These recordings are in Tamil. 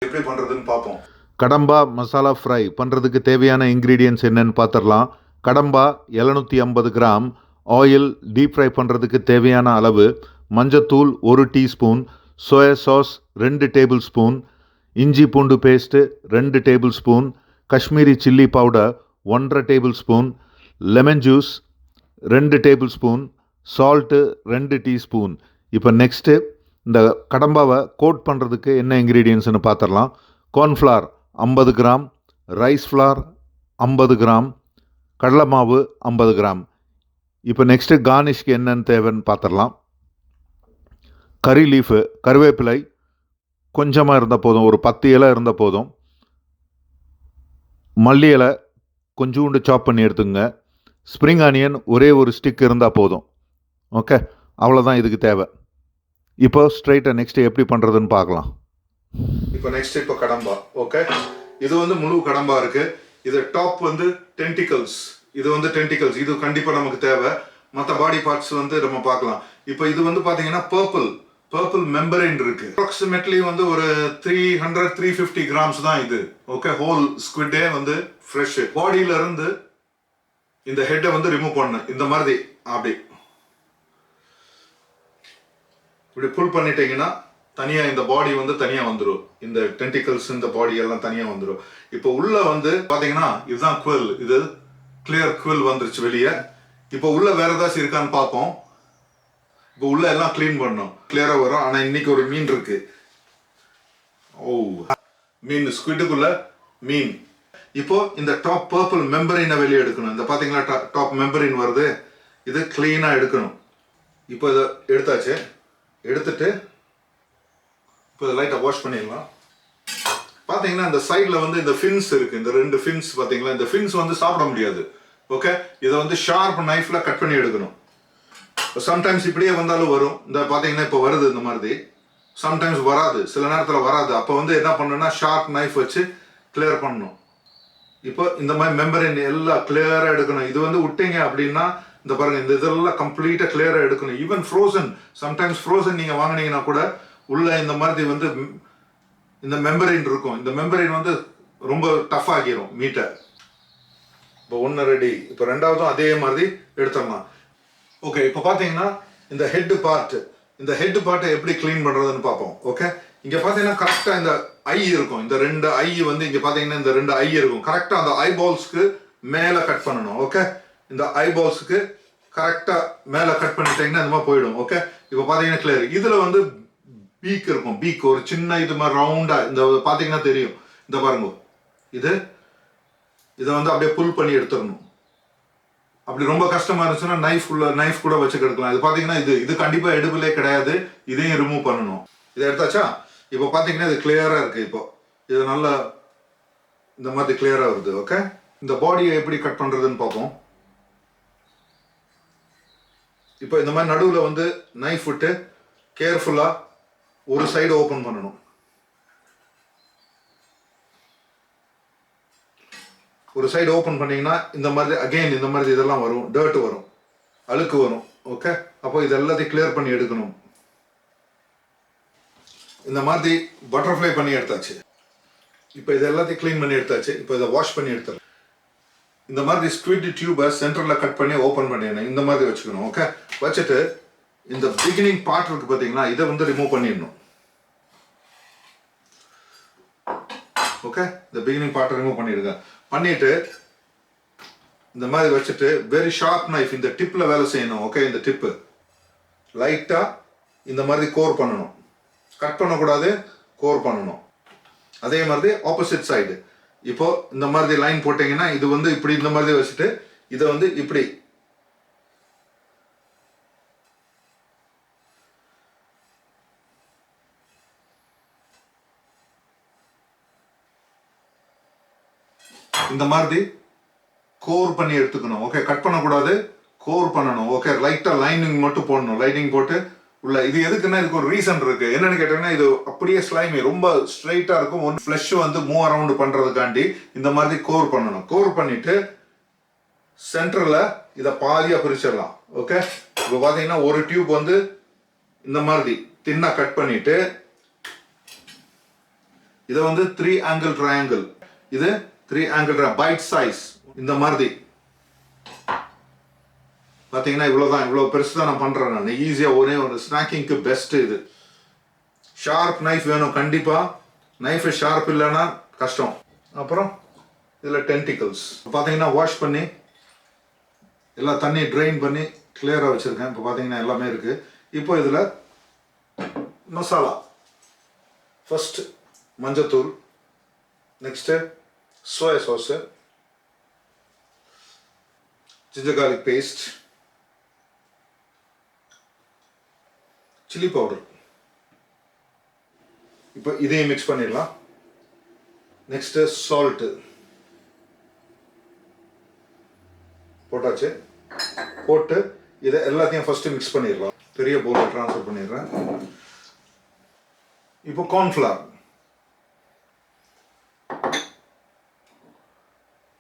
எப்படி பண்ணுறதுன்னு பார்ப்போம். கடம்பா மசாலா ஃப்ரை பண்ணுறதுக்கு தேவையான இன்க்ரீடியன்ட்ஸ் என்னென்னு பார்த்துடலாம். கடம்பா 750 கிராம், ஆயில் டீப் ஃப்ரை பண்ணுறதுக்கு தேவையான அளவு, மஞ்சத்தூள் 1 teaspoon, soya sauce 2 table spoon, இஞ்சி பூண்டு paste 2 table spoon, Kashmiri chilli powder 1.5 table spoon, lemon juice 2 table spoon, salt 2 teaspoon. இப்போ நெக்ஸ்ட்டு இந்த கடம்பாவை கோட் பண்ணுறதுக்கு என்ன இன்க்ரீடியன்ட்ஸ்னு பார்த்துடலாம். Cornflour 50 gram, rice flower 50 gram, கடலை மாவு 50 கிராம். இப்போ நெக்ஸ்ட்டு கார்னிஷ்க்கு என்னென்னு தேவைன்னு பார்த்துடலாம். கறி லீஃபு, கருவேப்பிலை கொஞ்சமாக இருந்தால் போதும், ஒரு 10 இலை இருந்தால் போதும். மல்லி இலை கொஞ்சோண்டு சாப் பண்ணி எடுத்துங்க. ஸ்ப்ரிங் ஆனியன் ஒரே ஒரு ஸ்டிக் இருந்தால் போதும். ஓகே, அவ்வளோதான் இதுக்கு தேவை. இப்போ ஸ்ட்ரைட்டாக நெக்ஸ்ட்டு எப்படி பண்ணுறதுன்னு பார்க்கலாம். இப்போ கடம்பா. ஓகே, இது வந்து முழு கடம்பா இருக்கு. இது டாப் வந்து டென்டிகல்ஸ், இது வந்து டென்டிகல்ஸ், இது கண்டிப்பாக நமக்கு தேவை. மற்ற பாடி பார்ட்ஸ் வந்து நம்ம பார்க்கலாம். இப்போ இது வந்து பார்த்தீங்கன்னா பர்பிள் மெம்பரைன் இருக்கு. அப்ராக்சிமேட்லி வந்து ஒரு 300-350 கிராம்ஸ் தான் இது. ஓகே, ஹோல் ஸ்குவிட்டே வந்து ஃப்ரெஷ். பாடியில இருந்து இந்த ஹெட்டை வந்து ரிமூவ் பண்ணணும். இந்த மாதிரி அப்படி இப்படி புல் பண்ணிட்டீங்கன்னா தனியா இந்த பாடி வந்து தனியா வந்துடும். இந்த டென்டிகல்ஸ் இந்த பாடி எல்லாம் தனியா வந்துடும். இப்போ உள்ள வந்து பாத்தீங்கன்னா இதுதான் குவல், இது கிளியர் குவல் வந்துருச்சு வெளியே. இப்போ உள்ள வேற ஏதாச்சும் இருக்கான்னு பார்ப்போம். இப்போ உள்ள எல்லாம் கிளீன் பண்ணணும், கிளியரா வரும். ஆனா இன்னைக்கு ஒரு மீன் இருக்கு. ஓ, மீன் ஸ்குவிட்டுக்குள்ள மீன். இப்போ இந்த டாப் பர்பிள் மெம்பரினை வெளியே எடுக்கணும். இந்த பாத்தீங்களா டாப் மெம்பரின் வருது, இது கிளீனா எடுக்கணும். இப்போ இதை எடுத்தாச்சு. எடுத்துட்டு இப்போ இதை லைட்டாக வாஷ் பண்ணிடலாம். பார்த்தீங்கன்னா இந்த சைடில் வந்து இந்த ஃபின்ஸ் இருக்கு, இந்த 2 ஃபின்ஸ் பார்த்தீங்களா. இந்த ஃபின்ஸ் வந்து சாப்பிட முடியாது. ஓகே, இதை வந்து ஷார்ப் நைஃப்ல கட் பண்ணி எடுக்கணும். சம்டைம்ஸ் இப்படியே வந்தாலும் வரும். இந்த பார்த்தீங்கன்னா இப்போ வருது இந்த மாதிரி. சம்டைம்ஸ் வராது, சில நேரத்தில் வராது. அப்போ வந்து என்ன பண்ணணும்னா ஷார்ப் நைஃப் வச்சு கிளியர் பண்ணணும். இப்போ இந்த மாதிரி மெம்பரின் எல்லாம் கிளியராக எடுக்கணும். இது வந்து விட்டீங்க அப்படின்னா இந்த பாருங்க, இந்த இதெல்லாம் கம்ப்ளீட்டாக கிளியராக எடுக்கணும். ஈவன் ஃப்ரோசன், சம்டைம்ஸ் ஃப்ரோசன் நீங்கள் வாங்கினீங்கன்னா கூட உள்ள இந்த மாதிரி வந்து இந்த மெம்பரின் இருக்கும். இந்த மெம்பரின் வந்து ரொம்ப டஃப் ஆகிரும் மீட்டை. இப்போ 1 ரெடி. இப்போ 2வதும் அதே மாதிரி எடுத்துடலாம். ஓகே, இப்போ பார்த்தீங்கன்னா இந்த ஹெட் பார்ட்டை எப்படி கிளீன் பண்ணுறதுன்னு பார்ப்போம். ஓகே, இங்கே பார்த்தீங்கன்னா கரெக்டாக இந்த ஐ இருக்கும். இந்த 2 ஐ வந்து இங்கே பார்த்தீங்கன்னா இந்த 2 ஐ இருக்கும். கரெக்டாக அந்த ஐபால்ஸ்க்கு மேலே கட் பண்ணணும். ஓகே, இந்த ஐபால்ஸுக்கு கரெக்டாக மேலே கட் பண்ணிட்டீங்கன்னா இந்த மாதிரி போயிடும். ஓகே, இப்போ பார்த்தீங்கன்னா கிளியர். இதில் வந்து பீக் இருக்கும். பீக் ஒரு சின்ன இது மாதிரி ரவுண்டா இந்த பார்த்தீங்கன்னா தெரியும். இந்த பாருங்க, இதை வந்து அப்படியே புல் பண்ணி எடுத்துடணும். அப்படி ரொம்ப கஷ்டமா இருந்துச்சுன்னா நைஃப் கூட வச்சு எடுக்கலாம். இது பார்த்தீங்கன்னா இது கண்டிப்பாக எடுபிளே கிடையாது. இதையும் ரிமூவ் பண்ணணும். இதை எடுத்தாச்சா? இப்போ பார்த்தீங்கன்னா இது கிளியரா இருக்கு. இப்போ இது நல்லா இந்த மாதிரி கிளியரா வருது. ஓகே, இந்த பாடியை எப்படி கட் பண்றதுன்னு பார்ப்போம். இப்போ இந்த மாதிரி நடுவில் வந்து நைஃப் விட்டு கேர்ஃபுல்லா ஒரு சைடு ஓபன் பண்ணணும். ஒரு சைடு ஓபன் பண்ணீங்கன்னா இந்த மாதிரி அகைன் இந்த மாதிரி இதெல்லாம் வரும், டர்ட் வரும், அழுக்கு வரும். ஓகே, அப்போ இது எல்லாத்தையும் கிளியர் பண்ணி எடுக்கணும். இந்த மாதிரி பட்டர்ஃப்ளை பண்ணி எடுத்தாச்சு. இப்போ இது எல்லாத்தையும் கிளீன் பண்ணி எடுத்தாச்சு. இப்போ இதை வாஷ் பண்ணி எடுத்துடலாம். இந்த மாதிரி ஸ்குவிட் டியூபை சென்டரில் கட் பண்ணி ஓப்பன் பண்ணிடணும். இந்த மாதிரி வச்சுக்கணும். ஓகே, வச்சுட்டு இந்த பிகினிங் பார்ட் இருக்கு பார்த்தீங்கன்னா, இதை வந்து ரிமூவ் பண்ணிடணும். ஓகே, இந்த பிகினிங் பார்ட்டை ரிமூவ் பண்ணிடுங்க. பண்ணிட்டு இந்த மாதிரி வச்சுட்டு வெரி ஷார்ப் நைஃப் இந்த டிப்பில் வேலை செய்யணும். ஓகே, இந்த டிப்பு லைட்டாக இந்த மாதிரி கோர் பண்ணணும். கட் பண்ணக்கூடாது, கோர் பண்ணணும். அதே மாதிரி ஆப்போசிட் சைடு இப்போ இந்த மாதிரி லைன் போட்டீங்கன்னா இது வந்து இப்படி இந்த மாதிரி வச்சுட்டு இதை வந்து இப்படி இந்த மாதிரி கோர் பண்ணி எடுத்துக்கணும். ஓகே, கட் பண்ணக்கூடாது, கோர் பண்ணணும். ஓகே, லைட்டா லைனிங் மட்டும் போடணும். லைனிங் போட்டு உள்ள இது எதுக்குன்னா இதுக்கு ஒரு ரீசன் இருக்கு. என்னன்னு கேட்டீங்கன்னா இது அப்படியே ஸ்லைமி ரொம்ப ஸ்ட்ரைட்டா இருக்கும். ஒன் ஃப்ளஷ் வந்து மூவ் அரவுண்ட் பண்றதுக்காண்டி இந்த மாதிரி கோர் பண்ணணும். கோர் பண்ணிட்டு சென்டர்ல இதை பாதியா பிரிச்சிடலாம். ஓகே, இப்போ பாத்தீங்கன்னா ஒரு டியூப் வந்து இந்த மாதிரி தின்னா கட் பண்ணிட்டு இதை வந்து 3 angle triangle, இது 3 angle bite size. இந்த மாதிரி பார்த்தீங்கன்னா இவ்வளோதான், இவ்வளோ பெருசு தான் நான் பண்ணுறேன். நான் ஈஸியாக ஒரே ஒரு ஸ்நாக்கிங்க்கு பெஸ்ட்டு இது. ஷார்ப் நைஃப் வேணும் கண்டிப்பாக. நைஃபு ஷார்ப் இல்லைன்னா கஷ்டம். அப்புறம் இதில் டென்டிகல்ஸ் பார்த்தீங்கன்னா வாஷ் பண்ணி எல்லாம் தண்ணி ட்ரெயின் பண்ணி கிளியராக வச்சுருக்கேன். இப்போ பார்த்தீங்கன்னா எல்லாமே இருக்குது. இப்போ இதில் மசாலா, ஃபஸ்ட்டு மஞ்சத்தூள், next soya sauce, ginger garlic paste, chili powder. இப்போ இதையும் மிக்ஸ் பண்ணிடலாம். நெக்ஸ்ட்டு சால்ட்டு போட்டாச்சு. போட்டு இதை எல்லாத்தையும் ஃபஸ்ட்டு மிக்ஸ் பண்ணிடலாம். பெரிய பவுலில் ட்ரான்ஸ்ஃபர் பண்ணிடுறேன். இப்போ கார்ன்ஃப்ளவர்,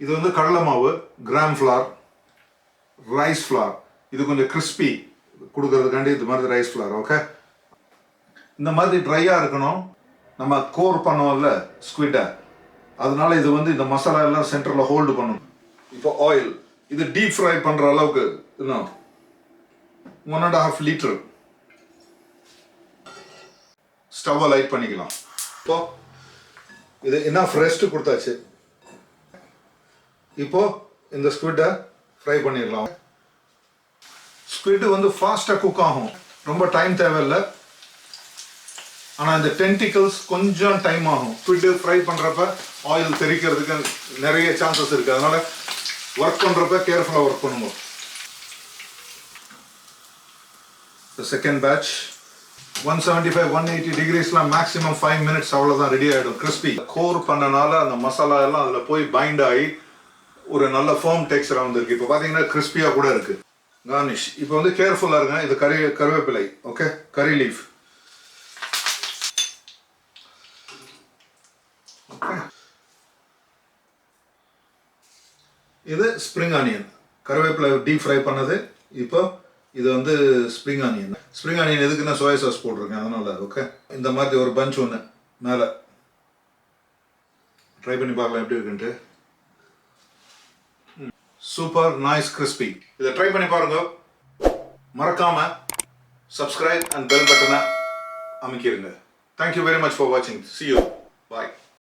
இது வந்து கடலை மாவு, கிராம் ஃப்ளார், ரைஸ் ஃப்ளார். இது கொஞ்சம் கிறிஸ்பி கொடுக்கறதுக்காண்டி இது மாதிரி ரைஸ் ஃப்ளார். ஓகே, இந்த மாதிரி ட்ரையாக இருக்கணும். நம்ம கோர் பண்ணுவோம்ல ஸ்குவிட்டை, அதனால இது வந்து இந்த மசாலா எல்லாம் சென்டரில் ஹோல்டு பண்ணும். இப்போ ஆயில், இது டீப் ஃப்ரை பண்ணுற அளவுக்கு இன்னும் 1.5 லிட்டர். ஸ்டவ்வை லைட் பண்ணிக்கலாம். இப்போ இது என்ன ரெஸ்ட் கொடுத்தாச்சு. இப்போ இந்த ஸ்குவிட்டை ஃப்ரை பண்ணிடலாம். ஸ்குவிட் வந்து ஃபாஸ்ட்டாக குக் ஆகும், ரொம்ப டைம் தேவையில்லை. ஆனால் இந்த டென்டிகல்ஸ் கொஞ்சம் டைம் ஆகும். ஸ்குவிட்டு ஃப்ரை பண்ணுறப்ப ஆயில் தெறிக்கிறதுக்கு நிறைய சான்சஸ் இருக்குது. அதனால் ஒர்க் பண்ணுறப்ப கேர்ஃபுல்லாக ஒர்க் பண்ணுங்க. செகண்ட் பேட்ச் 175-180 டிகிரிஸ்லாம் மேக்ஸிமம் 5 minutes அவ்வளோதான், ரெடி ஆகிடும். கிறிஸ்பி கோர் பண்ணனால அந்த மசாலா எல்லாம் அதில் போய் பைண்ட் ஆகி ஒரு நல்ல ஃபேர்ம் டெக்ஸ்சராக வந்துருக்கு. இப்போ பார்த்தீங்கன்னா கிறிஸ்பியாக கூட இருக்குது. கார்னிஷ் இப்போ வந்து கேர்ஃபுல்லாக இருங்க. இது கருவேப்பிலை, ஓகே, கறி லீஃப். இது ஸ்ப்ரிங் ஆனியன், கருவேப்பிலை டீப் ஃப்ரை பண்ணது. இப்போ இது வந்து ஸ்ப்ரிங் ஆனியன். ஸ்ப்ரிங் ஆனியன் எதுக்கு நான் சோயா சாஸ் போட்டிருக்கேன் அதனால. ஓகே, இந்த மாதிரி ஒரு பஞ்ச் ஒன்று மேலே ட்ரை பண்ணி பார்க்கலாம் எப்படி இருக்குன்ட்டு. Super nice crispy. இதை ட்ரை பண்ணி பாருங்க. மறக்காம சப்ஸ்கிரைப் அண்ட் பெல் பட்டனை அமைக்கிருங்க. தேங்க்யூ வெரி மச் ஃபார் வாட்சிங். See you. Bye.